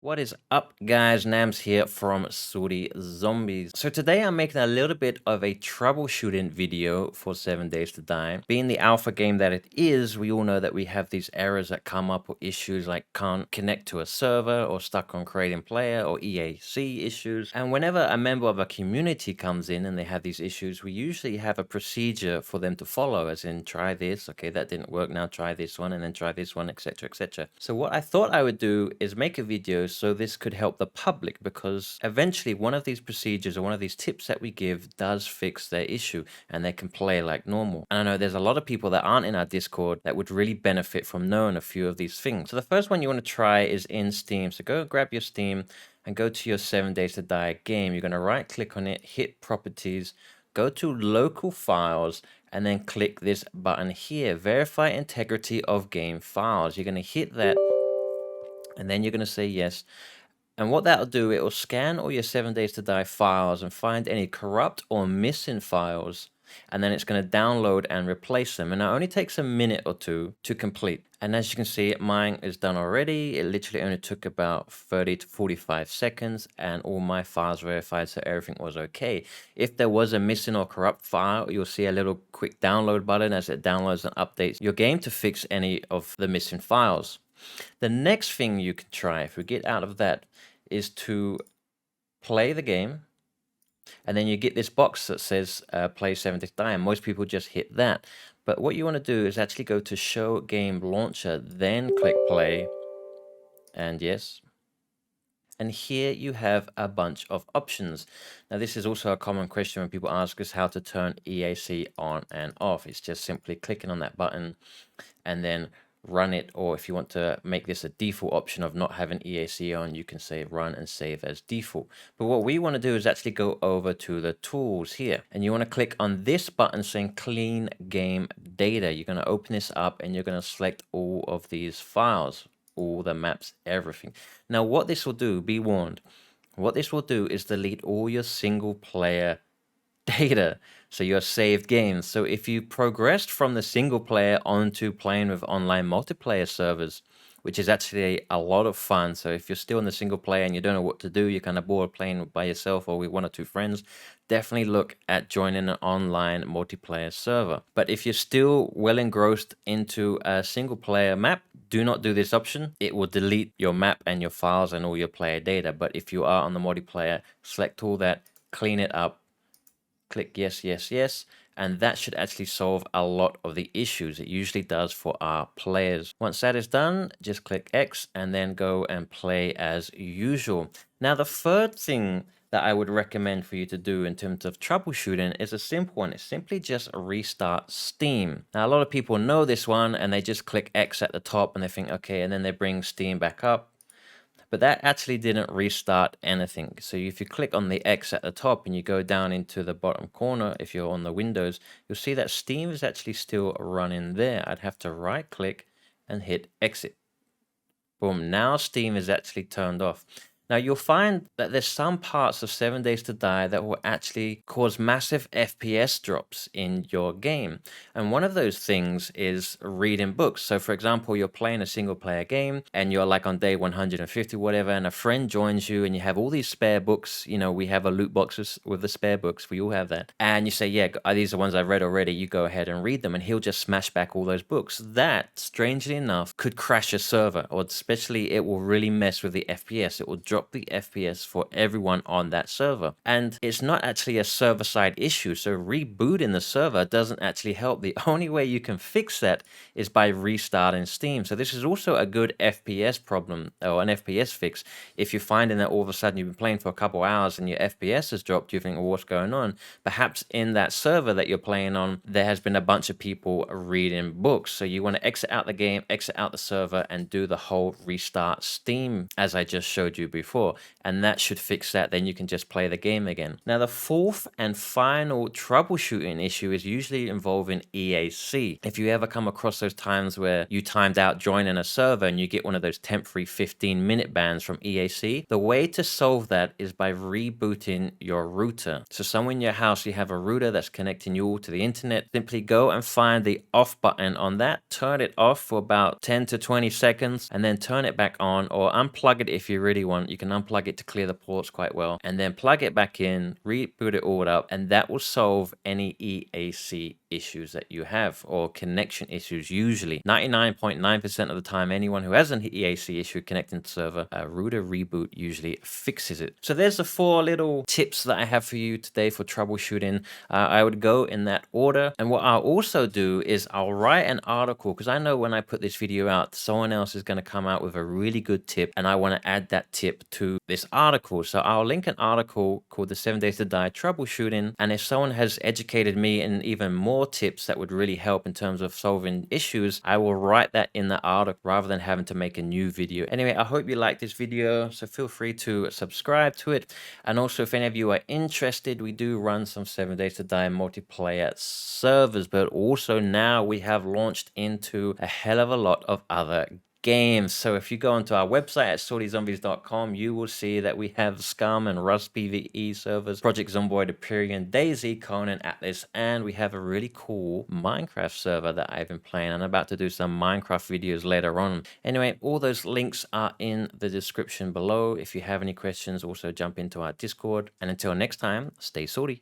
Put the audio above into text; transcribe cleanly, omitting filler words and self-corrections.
What is up, guys? Nams here from Sooty Zombies. So today I'm making a little bit of a troubleshooting video for 7 Days to Die. Being the alpha game that it is, we all know that we have these errors that come up, or issues like can't connect to a server, or stuck on creating player, or EAC issues. And whenever a member of a community comes in and they have these issues, we usually have a procedure for them to follow, as in try this, okay, that didn't work, now try this one, and then try this one, etc, etc. So what I thought I would do is make a video so this could help the public, because eventually one of these procedures or one of these tips that we give does fix their issue and they can play like normal. And I know there's a lot of people that aren't in our Discord that would really benefit from knowing a few of these things. So the first one you want to try is in Steam. So go grab your Steam and go to your 7 Days to Die game. You're going to right click on it, hit properties, go to local files, and then click this button here, verify integrity of game files. You're going to hit that and then you're going to say yes. And what that'll do, it will scan all your 7 Days to Die files and find any corrupt or missing files. And then it's going to download and replace them. And it only takes a minute or two to complete. And as you can see, mine is done already. It literally only took about 30 to 45 seconds and all my files verified, so everything was okay. If there was a missing or corrupt file, you'll see a little quick download button as it downloads and updates your game to fix any of the missing files. The next thing you can try, if we get out of that, is to play the game. And then you get this box that says play 7 Days to Die, and most people just hit that. But what you want to do is actually go to show game launcher, then click play, and yes. And here you have a bunch of options. Now this is also a common question when people ask us how to turn EAC on and off. It's just simply clicking on that button and then run it, or if you want to make this a default option of not having EAC on, you can say run and save as default. But what we want to do is actually go over to the tools here, and you want to click on this button saying clean game data. You're going to open this up and you're going to select all of these files, all the maps, everything. Now what this will do, be warned, what this will do is delete all your single player data, so your saved games. So if you progressed from the single player onto playing with online multiplayer servers, which is actually a lot of fun. So if you're still in the single player and you don't know what to do, you're kind of bored playing by yourself or with one or two friends, definitely look at joining an online multiplayer server. But if you're still well engrossed into a single player map, do not do this option. It will delete your map and your files and all your player data. But if you are on the multiplayer, select all that, clean it up, click yes, yes, yes, and that should actually solve a lot of the issues. It usually does for our players. Once that is done, just click X and then go and play as usual. Now, the third thing that I would recommend for you to do in terms of troubleshooting is a simple one. It's simply just restart Steam. Now, a lot of people know this one and they just click X at the top and they think, okay, and then they bring Steam back up. But that actually didn't restart anything. So if you click on the X at the top and you go down into the bottom corner, if you're on the Windows, you'll see that Steam is actually still running there. I'd have to right click and hit exit. Boom, now Steam is actually turned off. Now you'll find that there's some parts of 7 Days to Die that will actually cause massive FPS drops in your game. And one of those things is reading books. So for example, you're playing a single player game and you're like on day 150, whatever, and a friend joins you and you have all these spare books. You know, we have a loot boxes with the spare books. We all have that. And you say, yeah, these are ones I've read already. You go ahead and read them, and he'll just smash back all those books. That, strangely enough, could crash a server, or especially it will really mess with the FPS. It will drop the FPS for everyone on that server. And it's not actually a server-side issue, so rebooting the server doesn't actually help. The only way you can fix that is by restarting Steam. So this is also a good FPS problem, or an FPS fix. If you're finding that all of a sudden you've been playing for a couple hours and your FPS has dropped, you think, well, what's going on? Perhaps in that server that you're playing on, there has been a bunch of people reading books. So you want to exit out the game, exit out the server, and do the whole restart Steam as I just showed you before. before, and that should fix that. Then you can just play the game again. Now, the fourth and final troubleshooting issue is usually involving EAC. If you ever come across those times where you timed out joining a server and you get one of those temporary 15-minute bans from EAC, the way to solve that is by rebooting your router. So somewhere in your house you have a router that's connecting you all to the internet. Simply go and find the off button on that, turn it off for about 10 to 20 seconds, and then turn it back on, or unplug it if you really want. You can unplug it to clear the ports quite well, and then plug it back in, reboot it all up, and that will solve any EAC issues that you have, or connection issues. Usually 99.9% of the time, anyone who has an EAC issue connecting to server, a router reboot usually fixes it. So there's the 4 little tips that I have for you today for troubleshooting. I would go in that order, and what I'll also do is I'll write an article, because I know when I put this video out, someone else is going to come out with a really good tip, and I want to add that tip to this article. So I'll link an article called the 7 Days to Die Troubleshooting, and if someone has educated me in even more tips that would really help in terms of solving issues, I will write that in the article rather than having to make a new video. Anyway, I hope you liked this video, so feel free to subscribe to it. And also, if any of you are interested, we do run some 7 Days to Die multiplayer servers, but also now we have launched into a hell of a lot of other games. So if you go onto our website at swordieZombies.com, you will see that we have Scum and Rust PvE servers, Project Zomboid, Hyperion, DayZ, Conan, Atlas, and we have a really cool Minecraft server that I've been playing. I'm about to do some Minecraft videos later on. Anyway, all those links are in the description below. If you have any questions, also jump into our Discord. And until next time, stay swordy.